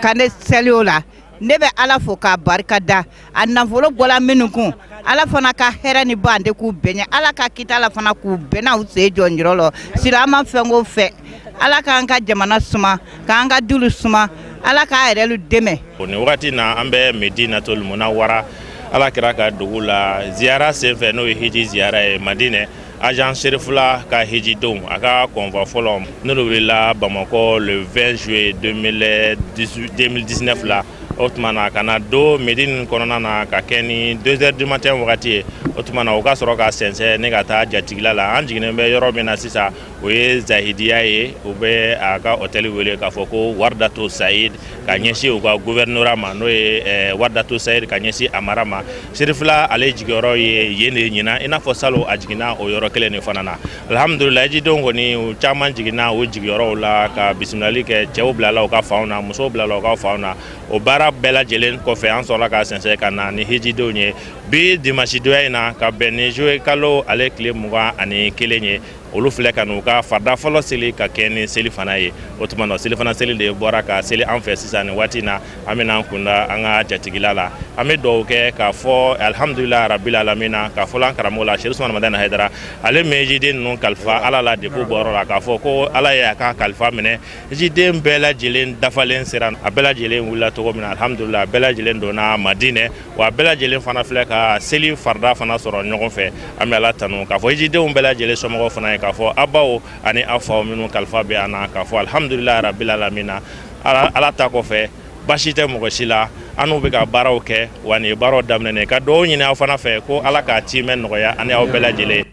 ka ne seli o la ne bɛ ala fo k'a barika da a nafolo bɔla minnu kun ala fana ka hɛrɛ ni bande k'u bɛɲɛ ala ka kita ala fana k'u bɛnna u se jɔ yɔrɔ la silama fɛn o fɛ ala k'an ka jamana suma k'an ka dulu suma ala k'a yɛrɛ lu dɛmɛ. Ni wagati na an bɛ Medinatul Munawwara ala kira ka dugu la ziyara senfɛ n'o ye hiji ziyara ye Madinɛ agent Sherifula ka hijidon a ka convoi fɔlɔ n'o wulila Bamako le 20 juillet 2019 la o tuma na ka na don Médine kɔnɔna na ka kɛ ni 2h du matin wagati ye o tuma na o ka sɔrɔ ka sɛnsɛn ne ka taa jatigila la an jiginnen bɛ yɔrɔ min na sisan o ye Zahidiya ye o bɛ a ka hôtel wele k'a fɔ ko Wardato Saïd ka ɲɛsin u ka gouvernorat ma n'o ye Wardato Saïd ka ɲɛsin a mara ma Sherifula ale jigiyɔrɔ ye yen de ɲina i n'a fɔ salon a jiginna o yɔrɔ kelen de fana na alhamdulillah jidenw kɔni u caman jiginna o jigiyɔrɔw la ka bisimilali kɛ cɛw bilala u ka fanw na musow bilala u ka fanw na o baara bɛɛ lajɛlen kɔfɛ an sɔrɔla ka sɛnsɛn ka na ni hijidenw ye bi dimanche donya in na ka bɛn ni juillet kalo ale tile 21 ye olu filɛ ka n'u ka farda fɔlɔ seli ka kɛ ni seli fana ye o tuma na seli fana seli de bɔra ka seli an fɛ sisan ni waati na an bɛna an kunda an ka jatigila la an bɛ dugawu kɛ k'a fɔ alhamdulillah rabbil alamina k'a fɔ an karamɔgɔ la Cheikh Ousmane Madani Haydara ale mɛ hijiden ninnu kalifa ala la depuis bɔyɔrɔ la k'a fɔ ko ala ye a ka kalifa minɛ hijiden bɛɛ lajɛlen dafalen sera a bɛɛ lajɛlen wulila cogo min na alhamdulillah a bɛɛ lajɛlen donna Madinɛ wa a bɛɛ lajɛlen fana filɛ ka seli farda fana sɔrɔ ɲɔgɔn fɛ an bɛ ala tanu k'a fɔ hijidenw bɛɛ lajɛlen somɔgɔw fana ye k'a fɔ a baw ani a faw minnu kalifa bɛ an na k'a fɔ alhamdulilahi rabbil alamina ala ta kɔfɛ basi tɛ mɔgɔ si la an n'u bɛ ka baaraw kɛ wa nin ye baaraw daminɛ ka dugawu ɲini aw fana fɛ ko ala k'a timɛ nɔgɔya ani aw bɛɛ lajɛlen.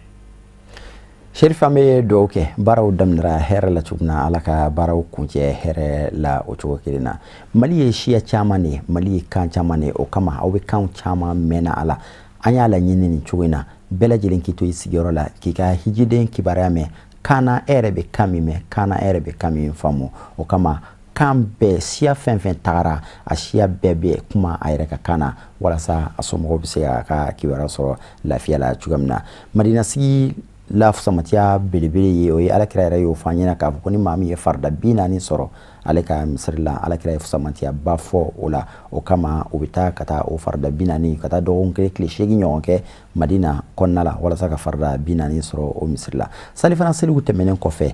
Sherif an bɛ dugawu kɛ baaraw daminɛra hɛrɛ la cogo min na ala ka baaraw kuncɛ hɛrɛ la o cogo kelen na. Mali ye siya caman de Mali ye kan caman de o kama aw bɛ kan caman mɛnna a la an y'a laɲini nin cogo in na bɛɛ lajɛlen k'i to i sigiyɔrɔ la k'i ka hijiden kibaruya mɛn kaana e yɛrɛ bɛ kan min mɛn kaana e yɛrɛ bɛ kan min faamu o kama kan bɛɛ siya fɛn fɛn tagara a siya bɛɛ bɛ kuma a yɛrɛ ka kan na walasa a somɔgɔw bɛ se ka kibaruya sɔrɔ lafiya la cogo min na. Madina sigi la fusamatiya belebele ye o ye alakira yɛrɛ y'o fɔ an ɲɛna k'a fɔ ko ni maa min ye farida 40 sɔrɔ ale ka misiri la alakira ye fusamatiya ba fɔ o la o kama o bɛ taa ka taa o farida 40 ka taa dɔgɔkun kelen tile 8 ɲɔgɔn kɛ Madina kɔnɔna la walasa ka farida 40 sɔrɔ o misiri la. Salifana seliw tɛmɛnen kɔfɛ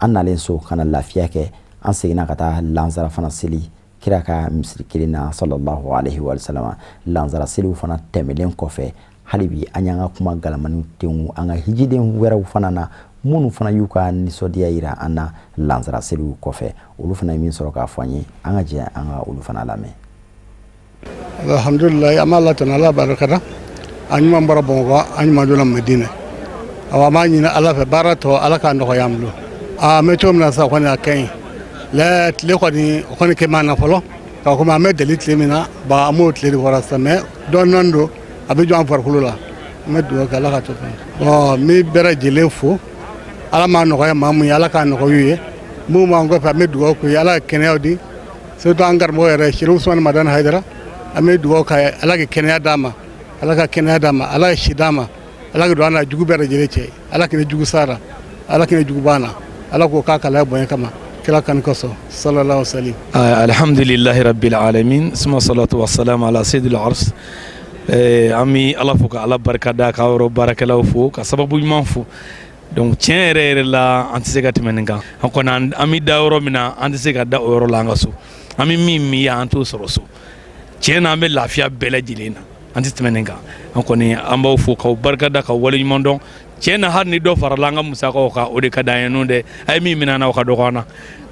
an nalen so kana lafiya kɛ an seginna ka taa lansara fana seli kira ka misiri kelen na sallallahu alaihi wa sallam. Lansara seliw fana tɛmɛlen kɔfɛ hali bi an y'an ka kuma galamani denw an ka hijiden wɛrɛw fana na minnu fana y'u ka nisɔndiya yira an na lansara seliw kɔfɛ olu fana ye min sɔrɔ k'a fɔ an ye an ka jɛ an ka olu fana lamɛn. Alhamdulillah an b'a latanu ala barikada an ɲuman bɔra Bamakɔ an ɲuman donna Medina awɔ an b'a ɲini ala fɛ baara tɔ ala k'a nɔgɔya an bolo an bɛ cogo min na sisan kɔni a ka ɲi lɛ tile kɔni o kɔni kɛ m'an na fɔlɔ ka komi an bɛ deli tile min na ba an m'o tile de fɔra sisan mɛ dɔɔni don a bɛ jɔ an farikolo la an bɛ dugawu kɛ ala ka to bon n bɛ bɛɛ lajɛlen fo ala m'a nɔgɔya maa mun ye ala k'a nɔgɔya u ye mun b'an kɔfɛ an bɛ dugawu k'u ye ala ka kɛnɛyaw di surtout an karamɔgɔ yɛrɛ Sherif Usmani Madani Hayidara an bɛ dugawu k'a ye ala ka kɛnɛya d'a ma ala ka kɛnɛya d'a ma ala ka si d'a ma ala ka don an na jugu bɛɛ lajɛlen cɛ ala k'e jugu sara ala k'e jugu b'an na ala k'o k'a kalaya bonya kama kira kan kosɔn sallallahu alaihi wa sallam. Alhamdulillahi rabbil alamin suma salatu wa salam ala sayyidil ars. An bɛ ala fo ka ala barika da ka yɔrɔ baarakɛlaw fo ka sababu ɲuman fo donc tiɲɛ yɛrɛ yɛrɛ la an tɛ se ka tɛmɛ nin kan an kɔni an bɛ da yɔrɔ min na an tɛ se ka da o yɔrɔ la an ka so an bɛ min min yan an t'o sɔrɔ so tiɲɛ na an bɛ lafiya bɛɛ lajɛlen na an tɛ tɛmɛ nin kan an kɔni an b'aw fo k'aw barika da k'aw wale ɲuman dɔn tiɲɛ na hali ni dɔ farala an ka musakaw kan o de ka d'an ye n'o tɛ a ye min minɛ na o ka dɔgɔ an na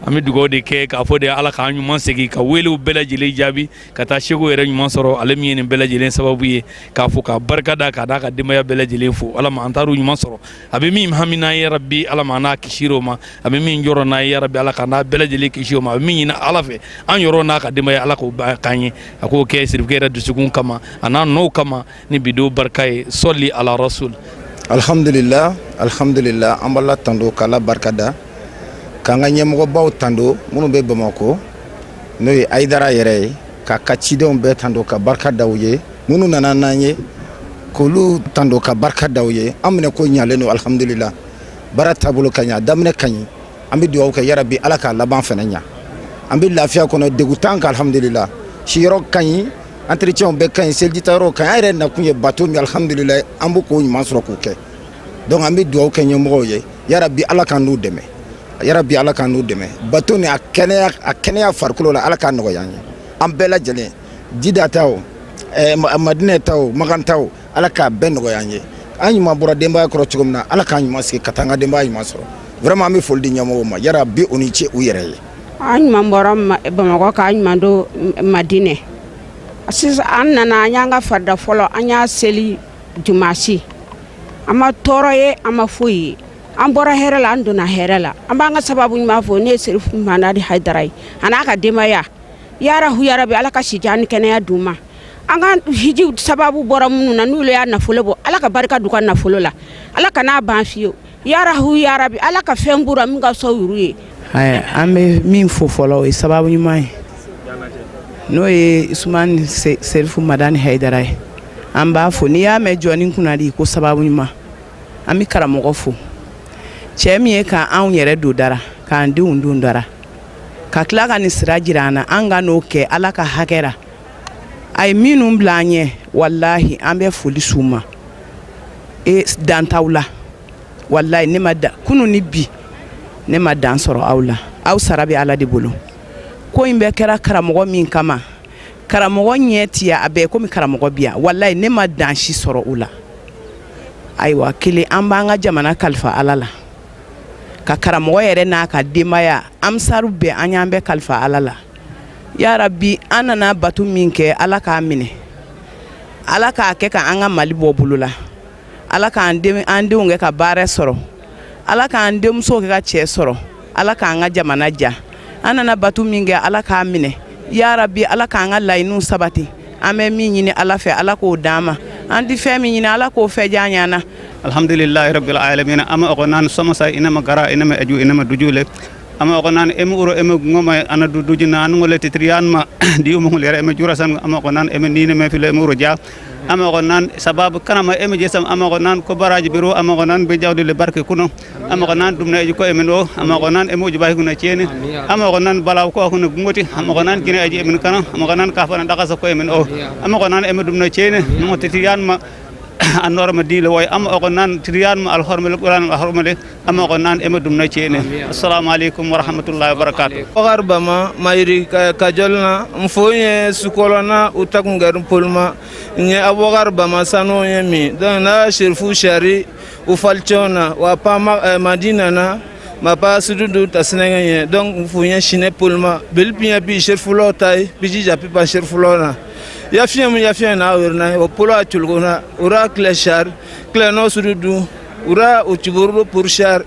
an bɛ dugawu de kɛ k'a fɔ de ala k'an ɲuman segin ka welew bɛɛ lajɛlen jaabi ka taa seko yɛrɛ ɲuman sɔrɔ ale min ye nin bɛɛ lajɛlen sababu ye k'a fɔ ka barika da k'a d'a ka denbaya bɛɛ lajɛlen fo ala ma an taar'u ɲuman sɔrɔ a bɛ min hami n'an ye rabi ala ma an n'a kisi o ma a bɛ min jɔrɔ n'an ye rabi ala ka n'a bɛɛ lajɛlen kisi o ma a bɛ min ɲini ala fɛ an yɔrɔ n'a ka denbaya ala k'o k'an ye a k'o kɛ sirifukɛ yɛrɛ dusukun kama a n'a nɔw kama ni bidenw barika ye sɔli ala rasul. Alhamdulillah alhamdulillah an b'a la tando k'ala barika da k'an ka ɲɛmɔgɔbaw tando minnu bɛ Bamakɔ n'o ye Hayidara yɛrɛ ye k'a ka cidenw bɛɛ tando ka barika da u ye minnu nana n'an ye k'olu tando ka barika da u ye an minɛ ko ɲalen don alhamdulillah baara taabolo ka ɲi a daminɛ ka ɲi an bɛ dugawu kɛ yarabi ala k'a laban fana ɲa an bɛ lafiya kɔnɔ degun t'an kan alhamdulillah siyɔrɔ ka ɲi entretien bɛɛ ka ɲi selijita yɔrɔ ka ɲi an yɛrɛ nakun ye bato min alhamdulillah an bɛ k'o ɲuman sɔrɔ k'o kɛ donc an bɛ dugawu kɛ ɲɛmɔgɔw ye yarabi ala k'an n'u dɛmɛ yarabi ala k'an n'u dɛmɛ bato ni a kɛnɛya farikolo la ala k'a nɔgɔya an ye an bɛɛ lajɛlen jida ta o Madinɛ ta o Magan ta o ala k'a bɛɛ nɔgɔya an ye an ɲuman bɔra denbaya kɔrɔ cogo min na ala k'an ɲuman sigi ka taa an ka denbaya ɲuman sɔrɔ vraiment an bɛ foli di ɲɛmɔgɔw ma yarabi u ni ce u yɛrɛ ye an ɲuman bɔra Bamakɔ k'an ɲuman don Madinɛ sisan an nana an y'an ka farida fɔlɔ an y'a seli Jumasi an ma tɔɔrɔ ye an ma foyi ye an bɔra hɛrɛ la an donna hɛrɛ la an b'an ka sababu ɲuman fɔ ne ye Sherif Madani Hayidara ye a n'a ka denbaya yarabi ala ka sijan ni kɛnɛya d'u ma an ka hiji sababu bɔra minnu na n'olu y'a nafolo bɔ ala ka barika d'u ka nafolo la ala ka n'a ban fiyewu yarabi ala ka fɛn b'u la min ka sɔn olu ye. An bɛ min fɔ fɔlɔ o ye sababu ɲuman ye n'o ye Usmani Sherif Madani Hayidara ye an b'a fɔ n'i y'a mɛn jɔni kunna de ko sababu ɲuman an bɛ karamɔgɔ fo cɛ min ye k'anw yɛrɛ don dara k'an denw don dara ka tila ka nin sira jira an na an ka n'o kɛ ala ka hakɛ la a ye minnu bila an ɲɛ walahi an bɛ foli s'u ma dan t'aw la walahi ne ma dan kunun ni bi ne ma dan sɔrɔ aw la aw sara bɛ ala de bolo ko in bɛɛ kɛra karamɔgɔ min kama karamɔgɔ ɲɛ tiya a bɛɛ komi karamɔgɔ bi yan walahi ne ma dan si sɔrɔ u la ayiwa kelen an b'an ka jamana kalifa ala la ka karamɔgɔ yɛrɛ n'a ka denbaya amsaru bɛɛ an y'an bɛɛ kalifa ala la ya rabbi an nana bato min kɛ ala k'a minɛ ala k'a kɛ ka an ka mali bɔ bolo la ala k'an denw kɛ ka baara sɔrɔ ala k'an denmusow kɛ ka cɛ sɔrɔ ala k'an ka jamana ja an nana bato min kɛ ala k'a minɛ ya rabbi ala k'an ka laɲiniw sabati an bɛ min ɲini ala fɛ ala k'o d'an ma an tɛ fɛn min ɲini ala k'o fɛ diya an ɲana alhamdulillahi rabbil alamin ama ogonan somasa inama gara inama eju inama dujule ama ogonan emu uro emu ngoma ana dujina an ngole titriyan ma di umu lere emu jurasan ama ogonan emu nine me file emu uro ja ama ogonan sabab kanama emu jesam ama ogonan ko baraji biro ama ogonan be jawde le barke kuno ama ogonan dumna eju ko emu do ama ogonan emu jubahi kuna ciene ama ogonan balaw ko kuna ngoti ama ogonan gine eju emu kana ama ogonan kafana dakasa ko emu o ama ogonan emu dumna ciene mo titriyan ma anor madile way am ogonan triyan ma al hormel quran al hormel am ogonan emadum na ciene assalamu alaykum wa rahmatullahi wa barakatuh ogarba ma mayri ka jolna mfonye sukolona utakungar polma nye abogarba ma sano yemi dana shirfu shari ufalchona wa pa madina na ma pa sududu tasnenye donc mfonye shine polma belpia bi shirfu lotay bi japi pa shirfu lona yafien na werna o polo atulgona ura kleshar kleno sududu ura uchiburu purshar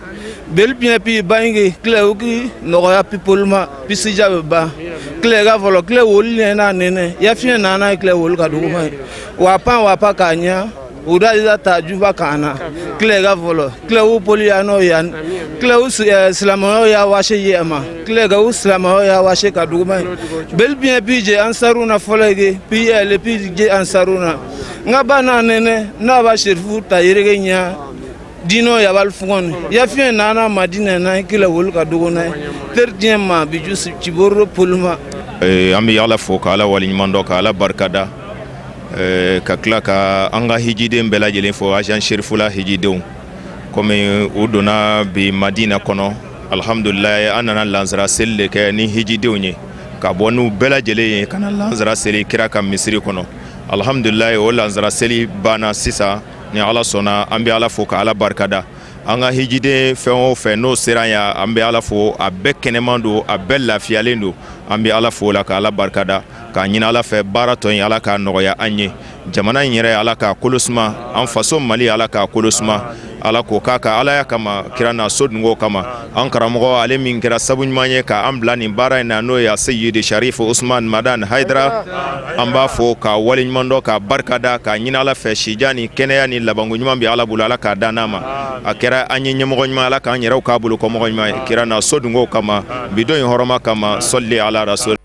belpien pi bangi kleuki noya pipolma pisija ba klega volo kle wolle na nene yafien na kle wol kaduma wapa kanya ura iza tajuba kana klega volo kleu poliano yan kleu islamo ya washe yema klega islamo ya washe kaduma belbien pije ansaruna folege piye le pije ansaruna ngabana nene na ba shirfu tayirege nya dino ya balfon ya fien nana madina na kila wol kaduna terdiema biju ciboro pulma ambi yalla fo kala wali mando kala barkada ka tila ka an ka hijiden bɛɛ lajɛlen fo agent sherifula hijidenw komi u donna bi madina kɔnɔ alhamdulilayi an nana lansara seli de kɛ ni hijidenw ye ka bɔ n'u bɛɛ lajɛlen ye ka na lansara seli kira ka misiri kɔnɔ alhamdulilayi o lansara seli banna sisan ni ala sɔnna an bɛ ala fo ka ala barikada an ka hijiden fɛn o fɛn n'o sera yan an bɛ ala fo a bɛɛ kɛnɛman don a bɛɛ lafiyalen don an bɛ ala fo la ka ala barikada k'a ɲini ala fɛ baara tɔ in ala k'a nɔgɔya an ye jamana in yɛrɛ ala k'a kolosuma an faso mali ala k'a kolosuma ala k'o k'a ka alaya kama kira na so dungo kama an karamɔgɔ ale min kɛra sabu ɲuman ye ka an bila nin baara in na n'o ye Seyidi Sharif Usman Madan Haidara an b'a fo ka wale ɲuman dɔ ka barikada k'a ɲini ala fɛ sija ni kɛnɛya ni labanko ɲuman bɛ ala bolo ala k'a dan n'a ma a kɛra an ye ɲɛmɔgɔ ɲuman ala k'an yɛrɛw k'a bolo kɔmɔgɔ ɲuman ye kira na so dungo kama bidon in hɔrɔma kama sɔli ala rasul.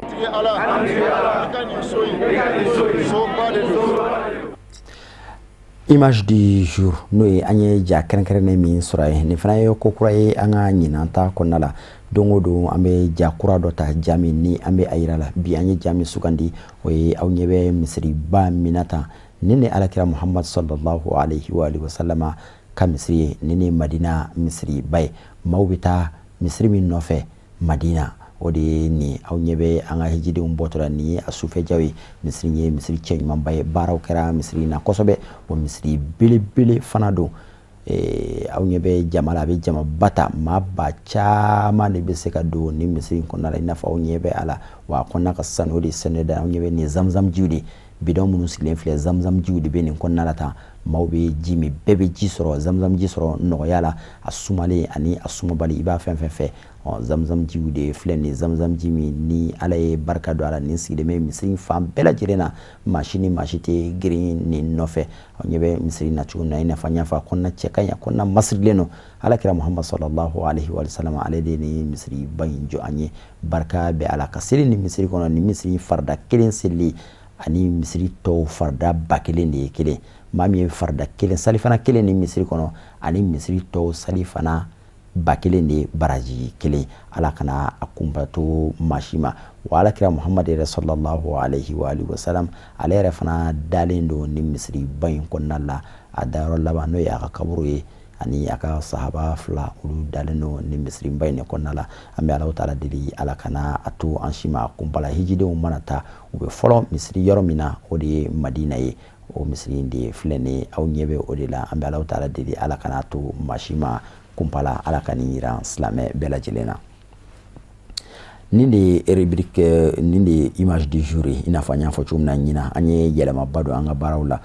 Image du jour n'o ye an ye ja kɛrɛnkɛrɛnnen min sɔrɔ ye nin fana ye ko kura ye an ka ɲinan ta kɔnɔna la don o don an bɛ ja kura dɔ ta ja min ni an bɛ a yira la bi an ye ja min sugandi o ye aw ɲɛ bɛ misiriba min na tan ni ni alakira Muhammad sallallahu alaihi wa sallama ka misiri ye ni ni Madina misiriba ye maaw bɛ taa misiri min nɔfɛ Madina o de ye ni aw ɲɛ bɛ an ka hijidenw bɔtɔla ni ye a sufɛjaw ye misiri ye misiri cɛ ɲumanba ye baaraw kɛra misiri na kosɛbɛ o misiri belebele fana don aw ɲɛ bɛ jama la a bɛ jama bata maa ba caman de bɛ se ka don ni misiri kɔnɔna la i n'a fɔ aw ɲɛ bɛ a la wa a kɔnɔna ka sanu o de sɛnɛ da aw ɲɛ bɛ nin zamzam jiw de bidɔn minnu sigilen filɛ zamzam jiw de bɛ nin kɔnɔna la tan maaw bɛ ji min bɛɛ bɛ ji sɔrɔ zamzam ji sɔrɔ nɔgɔya la a sumalen ani a sumabali i b'a fɛn fɛn fɛ zamzam jiw de filɛ nin zamzam ji min ni ala ye barika don a la nin sigilen bɛ misiri fan bɛɛ lajɛlen na maa si ni maa si tɛ girin nin nɔfɛ aw ɲɛ bɛ misiri nacogo na i n'a fɔ an y'a fɔ a kɔnɔna cɛ ka ɲi a kɔnɔna masirilen don alakira Muhammad sallallahu alaihi wa sallam ale de ni misiri ba in jɔ an ye barika bɛ ala ka seli ni misiri kɔnɔ ni misiri farida kelen seli ani misiri tɔw farida ba kelen de ye kelen maa min ye farida kelen salifana kelen ni misiri kɔnɔ ani misiri tɔw salifana ba kelen de baraji kelen ala kana a kunbato maa si ma wa alakira Muhammad yɛrɛ sallallahu alaihi wa sallam ale yɛrɛ fana dalen don ni misiri ba in kɔnɔna la a dayɔrɔ laban n'o ye a ka kaburu ye ani a ka sahaba fila olu dalen don ni misiri ba in kɔnɔna la an bɛ Alahu taala deli ala kana a to an si ma kunbala hijidenw mana taa u bɛ fɔlɔ misiri yɔrɔ min na o de ye Madina ye o misiri de filɛ nin ye aw ɲɛ bɛ o de la an bɛ Alahu taala deli ala kana a to maa si ma kumpala ala ka ni yira silamɛ bɛɛ lajɛlen na. Nin de rubrique nin de image du jour i n'a fɔ an y'a fɔ cogo min na ɲina an ye yɛlɛmaba don an ka baaraw la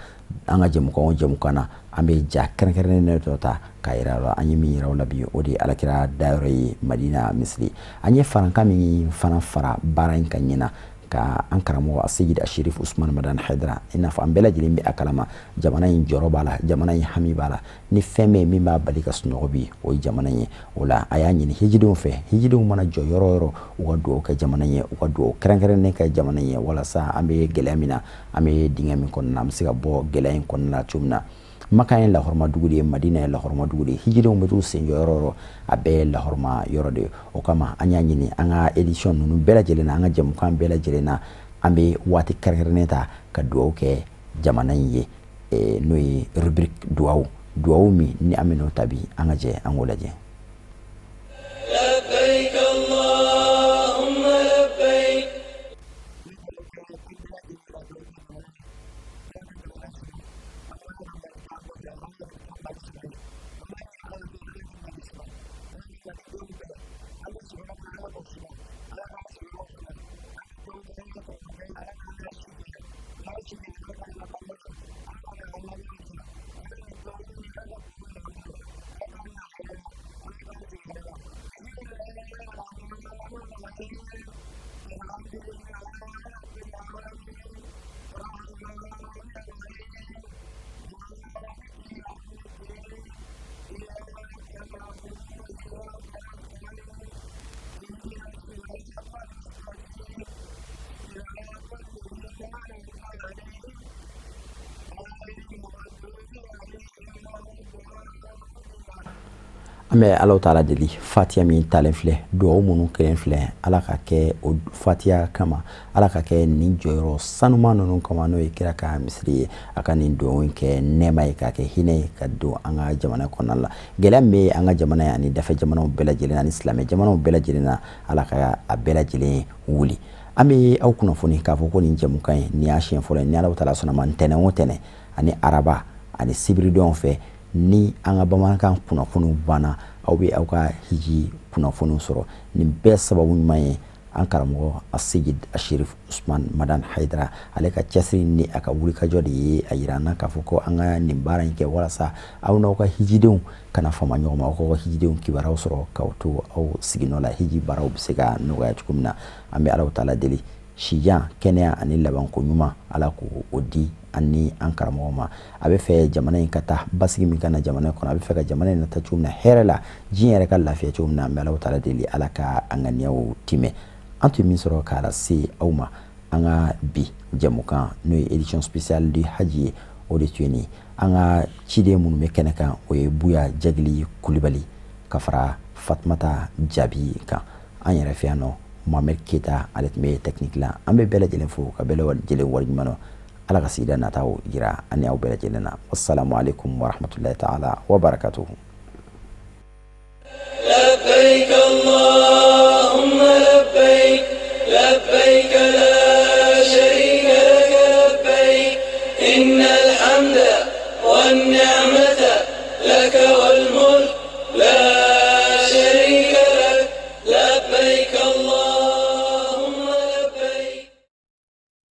an ka jɛmukan na an bɛ ja kɛrɛnkɛrɛnnen dɔ ta k'a yira la an ye min yira la bi o de ye alakira dayɔrɔ ye Madina misiri an ye farankan min fana fara baara in kan ɲina ka an karamɔgɔ Seyid Sherif Usman Madan Haidara i n'a fɔ an bɛɛ lajɛlen bɛ a kalama jamana in jɔrɔ b'a la jamana in hami b'a la ni fɛn bɛ min b'a bali ka sunɔgɔ bi o ye jamana in ye o la a y'a ɲini hijidenw fɛ hijidenw mana jɔ yɔrɔ yɔrɔ u ka dugawu kɛ jamana in ye u ka dugawu kɛrɛnkɛrɛnnen kɛ jamana in ye walasa an bɛ gɛlɛya min na an bɛ dingɛ min kɔnɔna an bɛ se ka bɔ gɛlɛya in kɔnɔna na cogo min na Maka ye lahɔrɔma dugu de ye Madina ye lahɔrɔma dugu de ye hijidenw bɛ t'u sen jɔ yɔrɔ yɔrɔ a bɛɛ ye lahɔrɔma yɔrɔ de ye o kama an y'a ɲini an ka édition ninnu bɛɛ lajɛlen na an ka jɛmukan bɛɛ lajɛlen na an bɛ waati kɛrɛnkɛrɛnnen ta ka dugawu kɛ jamana in ye n'o ye rubrique dugawu min ni an bɛ n'o ta bi an ka jɛ an k'o lajɛ. An bɛ Alahu Taala deli fatiya min talen filɛ dugawu minnu kelen filɛ Ala ka kɛ o fatiya kama Ala ka kɛ nin jɔyɔrɔ sanuma ninnu kama n'o ye kira ka misiri ye a ka nin dugawu in kɛ nɛɛma ye k'a kɛ hinɛ ye ka don an ka jamana kɔnɔna la gɛlɛya min bɛ an ka jamana ye ani dafɛ jamanaw bɛɛ lajɛlen na ani silamɛ jamanaw bɛɛ lajɛlen na Ala ka a bɛɛ lajɛlen wuli an bɛ aw kunnafoni k'a fɔ ko nin jɛmukan ye nin y'a siɲɛ fɔlɔ ye ni Alahu Taala sɔnna ma ntɛnɛn o ntɛnɛn ani araba ani sibiridonw fɛ ni an ka bamanankan kunnafoniw banna aw bɛ aw ka hiji kunnafoniw sɔrɔ nin bɛɛ sababu ɲuman ye an karamɔgɔ Seyid Sherif Usman Madan Haidara ale ka cɛsiri ni a ka wulikajɔ de ye a yira an na k'a fɔ ko an ka nin baara in kɛ walasa aw n'aw ka hijidenw kana fama ɲɔgɔn ma aw k'aw ka hijidenw kibaruyaw sɔrɔ k'aw to aw siginɔ la hiji baaraw bɛ se ka nɔgɔya cogo min na an bɛ Alahu Taala deli sijan kɛnɛya ani labanko ɲuman Ala k'o di ani an karamɔgɔ ma a bɛ fɛ jamana in ka taa basigi min ka na jamana kɔnɔ a bɛ fɛ ka jamana in nata cogo min na hɛrɛ la diɲɛ yɛrɛ ka lafiya cogo min na an bɛ Alahu Taala deli Ala ka an ŋaniyaw timɛ an tun min sɔrɔ k'a lase aw ma an ka bi jɛmukan n'o ye édition spéciale du haji ye o de tun ye nin an ka ciden minnu bɛ kɛnɛ kan o ye Buya Jagili Kulibali ka fara Fatumata Jabi kan an yɛrɛ fɛ yan nɔ Mohamed Keita ale tun bɛ technique la an bɛ bɛɛ lajɛlen fo ka bɛɛ lajɛlen wariɲuman dɔn Ala ka sigida nataw jira ani aw bɛɛ lajɛlen na wassalamu alaikum warahmatullahi ta'ala wa barakatuhu.